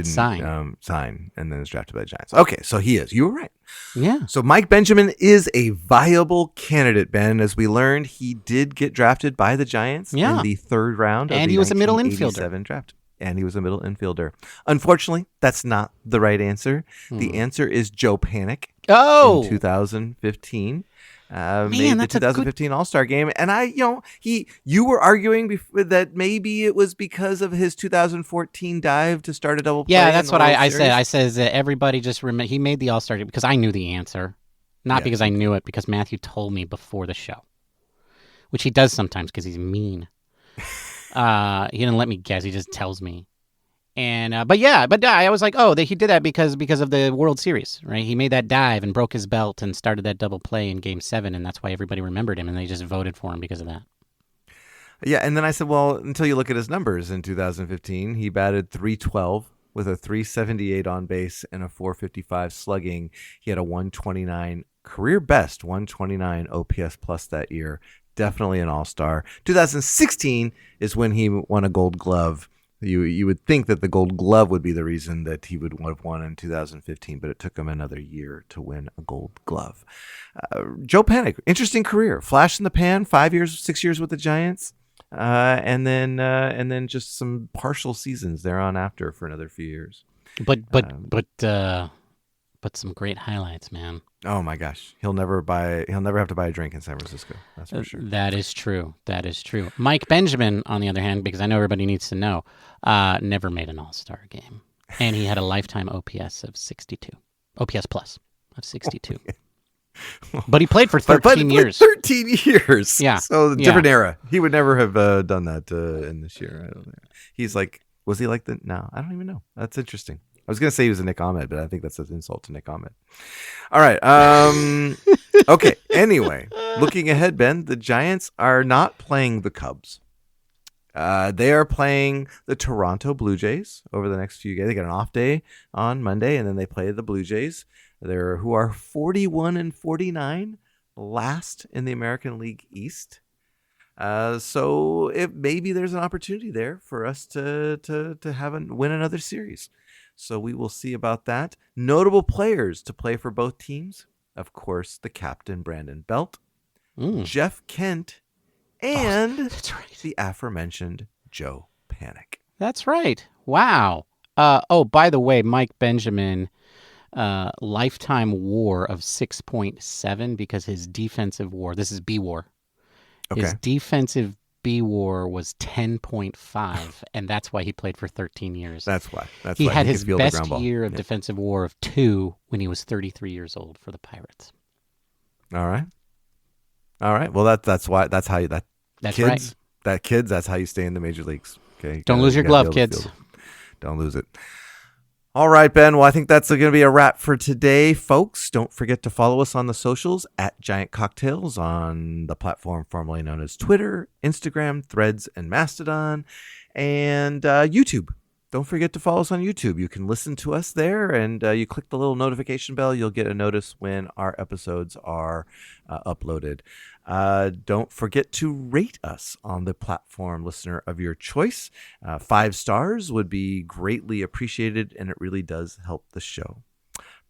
sign, and then was drafted by the Giants. Okay, so he is. You were right. Yeah. So Mike Benjamin is a viable candidate, Ben. As we learned, he did get drafted by the Giants in the 3rd round, and he was a middle infielder. Draft. And he was a middle infielder. Unfortunately, that's not the right answer. The answer is Joe Panik. In 2015. Man, made the 2015 All-Star game. And you were arguing that maybe it was because of his 2014 dive to start a double play. Yeah, that's what I said. I said that everybody just he made the All-Star game because I knew the answer. Not because I knew it, because Matthew told me before the show. Which he does sometimes because he's mean. He didn't let me guess. He just tells me. And I was like, he did that because of the World Series, right? He made that dive and broke his belt and started that double play in Game 7, and that's why everybody remembered him, and they just voted for him because of that. Yeah, and then I said, well, until you look at his numbers in 2015, he batted .312 with a .378 on base and a .455 slugging. He had a .129 career best, .129 OPS plus that year. Definitely an all-star. 2016 is when he won a Gold Glove. You would think that the Gold Glove would be the reason that he would have won in 2015, but it took him another year to win a Gold Glove. Joe Panik, interesting career. Flash in the pan, 6 years with the Giants, and then just some partial seasons thereon after for another few years. But some great highlights, man. Oh my gosh, he'll never have to buy a drink in San Francisco. That's for sure. That is true. Mike Benjamin, on the other hand, because I know everybody needs to know, never made an All-Star game, and he had a lifetime OPS of 62, OPS plus of 62. But he played for 13 years. 13 years. Yeah. So different era. He would never have done that in this year. I don't know. He's like, was he like the? No, I don't even know. That's interesting. I was going to say he was a Nick Ahmed, but I think that's an insult to Nick Ahmed. All right. Okay. Anyway, looking ahead, Ben, the Giants are not playing the Cubs. They are playing the Toronto Blue Jays over the next few days. They got an off day on Monday, and then they play the Blue Jays. Who are 41-49. last in the American League East. So maybe there's an opportunity there for us to win another series. So we will see about that. Notable players to play for both teams. Of course, the captain, Brandon Belt, Jeff Kent, and that's right. the aforementioned Joe Panic. That's right. Wow. By the way, Mike Benjamin, lifetime WAR of 6.7 because his defensive WAR, this is B-WAR. Okay. His defensive B-WAR was 10.5, and that's why he played for 13 years. That's why. He had his best year of defensive WAR of 2 when he was 33 years old for the Pirates. All right. Well, that's why. That's how you. That's kids. Right. Kids. That's how you stay in the major leagues. Okay. Don't lose your glove, kids. Don't lose it. All right, Ben. Well, I think that's going to be a wrap for today, folks. Don't forget to follow us on the socials at Giant Cocktails on the platform formerly known as Twitter, Instagram, Threads, and Mastodon, and YouTube. Don't forget to follow us on YouTube. You can listen to us there, and you click the little notification bell. You'll get a notice when our episodes are uploaded. Don't forget to rate us on the platform listener of your choice. 5 stars would be greatly appreciated, and it really does help the show.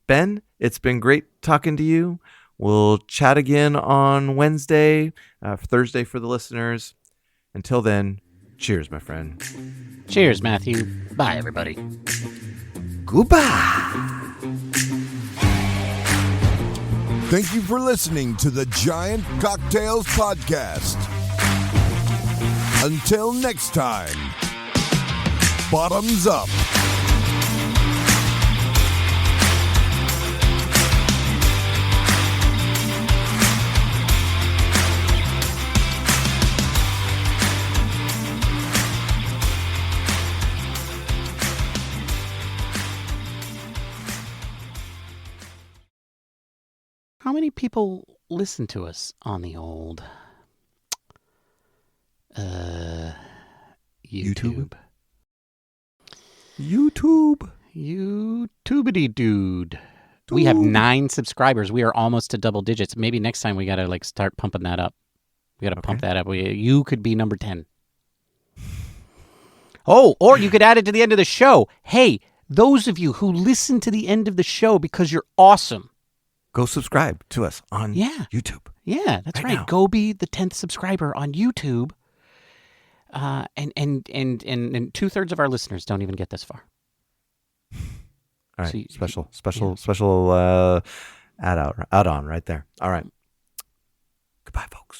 Ben, it's been great talking to you. We'll chat again on Wednesday, Thursday for the listeners. Until then, cheers, my friend. Cheers, Matthew. Bye, everybody. Goodbye. Thank you for listening to the Giant Cocktails Podcast. Until next time, bottoms up. How many people listen to us on the old YouTube? YouTubity dude. We have 9 subscribers. We are almost to double digits. Maybe next time we got to start pumping that up. We got to pump that up. You could be number 10. Oh, or you could add it to the end of the show. Hey, those of you who listen to the end of the show because you're awesome. Go subscribe to us on YouTube. Yeah, that's right. Now. Go be the 10th subscriber on YouTube. And 2/3 of our listeners don't even get this far. All right, so special add on right there. All right. Goodbye, folks.